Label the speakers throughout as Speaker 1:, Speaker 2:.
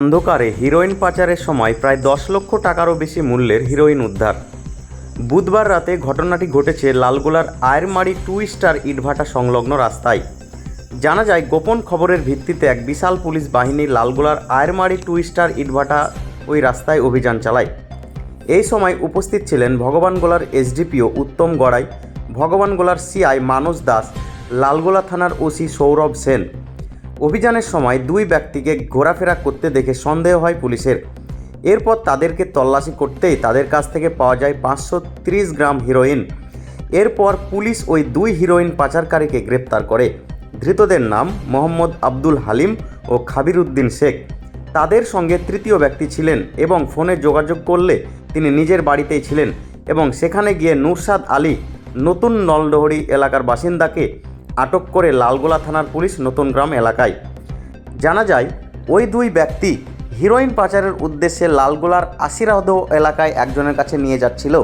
Speaker 1: অন্ধকারে হিরোইন পাচারের সময় প্রায় 10 লক্ষ টাকারও বেশি মূল্যের হিরোইন উদ্ধার। বুধবার রাতে ঘটনাটি ঘটেছে লালগোলার আয়েরমারি 2 স্টার ইটভাটা সংলগ্ন রাস্তায়। জানা যায়, গোপন খবরের ভিত্তিতে এক বিশাল পুলিশ বাহিনী লালগোলার আয়েরমারি 2 স্টার ইটভাটা ওই রাস্তায় অভিযান চালায়। এই সময় উপস্থিত ছিলেন ভগবানগোলার এসডিপিও উত্তম গড়াই, ভগবানগোলার সিআই মানস দাস, লালগোলা থানার ওসি সৌরভ সেন। অভিযানের সময় দুই ব্যক্তিকে ঘোরাফেরা করতে দেখে সন্দেহ হয় পুলিশের। এরপর তাদেরকে তল্লাশি করতেই তাদের কাছ থেকে পাওয়া যায় 530 গ্রাম হিরোইন। এরপর পুলিশ ওই দুই হিরোইন পাচারকারীকে গ্রেপ্তার করে। ধৃতদের নাম মোহাম্মদ আব্দুল হালিম ও খাবির উদ্দিন শেখ। তাদের সঙ্গে তৃতীয় ব্যক্তি ছিলেন এবং ফোনে যোগাযোগ করলে তিনি নিজের বাড়িতেই ছিলেন এবং সেখানে গিয়ে নুরসাদ আলী নতুন নলডহরি এলাকার বাসিন্দাকে আটক করে লালগোলা থানার পুলিশ নতুন গ্রাম এলাকায়। জানা যায়, ওই দুই ব্যক্তি হিরোইন পাচারের উদ্দেশ্যে লালগোলার আশিরাহদ এলাকায় একজনের কাছে নিয়ে যাচ্ছিল।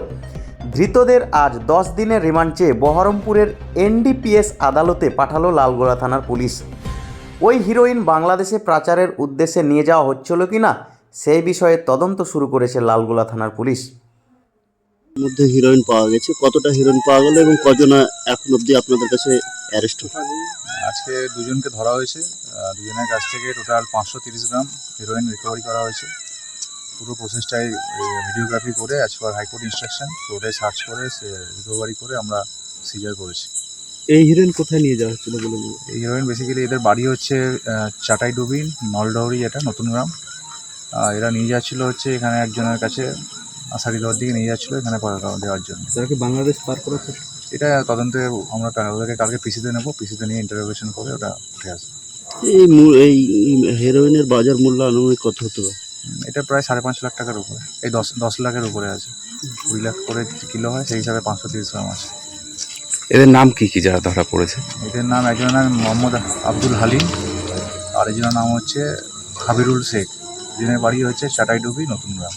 Speaker 1: ধৃতদের আজ 10 দিনের রিমান্ড চেয়ে বহরমপুরের এনডিপিএস আদালতে পাঠালো লালগোলা থানার পুলিশ। ওই হিরোইন বাংলাদেশে পাচারের উদ্দেশ্যে নিয়ে যাওয়া হচ্ছিল কিনা সেই বিষয়ে তদন্ত শুরু করেছে লালগোলা থানার পুলিশ।
Speaker 2: মধ্যে হিরোইন পাওয়া গেছে, কতটা হিরোইন পাওয়া গেল এবং কজন এখন অবধি আপনাদের কাছে অ্যারেস্ট হলো?
Speaker 3: আজকে দুজনকে ধরা হয়েছে। দুজনের কাছ থেকে টোটাল 530 গ্রাম হিরোইন রিকভারি করা হয়েছে। পুরো প্রসেসটাই ভিডিওগ্রাফি করে অ্যাজ পার হাইকোর্ট ইনস্ট্রাকশন রোডে সার্চ করে রিকভারি করে আমরা সিজার করেছি।
Speaker 2: এই হিরোইন কোথায় নিয়ে যাওয়া হচ্ছিল বলে?
Speaker 3: এই হিরোইন বেসিক্যালি এদের বাড়ি হচ্ছে চাটাইডুবি নলডহরি, এটা নতুন গ্রাম। এরা নিয়ে যাচ্ছিলো হচ্ছে এখানে একজনের কাছে আষাঢ়ি দেওয়ার দিকে নিয়ে যাচ্ছিলো এখানে দেওয়ার জন্য।
Speaker 2: তাকে বাংলাদেশ পার করার চেষ্টা?
Speaker 3: এটা তদন্তে আমরা ওদেরকে কালকে পিসিতে নেবো, পিসিতে নিয়ে ইন্টারোগেশন করে ওটা উঠে আসবে।
Speaker 2: এই হেরোইনের বাজার মূল্য আনুমানিক কত হতে পারে?
Speaker 3: এটা প্রায় 5.5 লাখ টাকার উপরে, এই 10 লাখের উপরে আছে। 20 লাখ করে কিলো হয়, সেই হিসাবে 530 গ্রাম আছে।
Speaker 4: এদের নাম কি কি যারা ধরা পড়েছে?
Speaker 3: এদের নাম, একজনের নাম মোহাম্মদ আব্দুল হালিম আর একজনের নাম হচ্ছে খাবিরুল শেখ। দুজনের বাড়ি হচ্ছে চাটাইডুবি নতুন গ্রাম।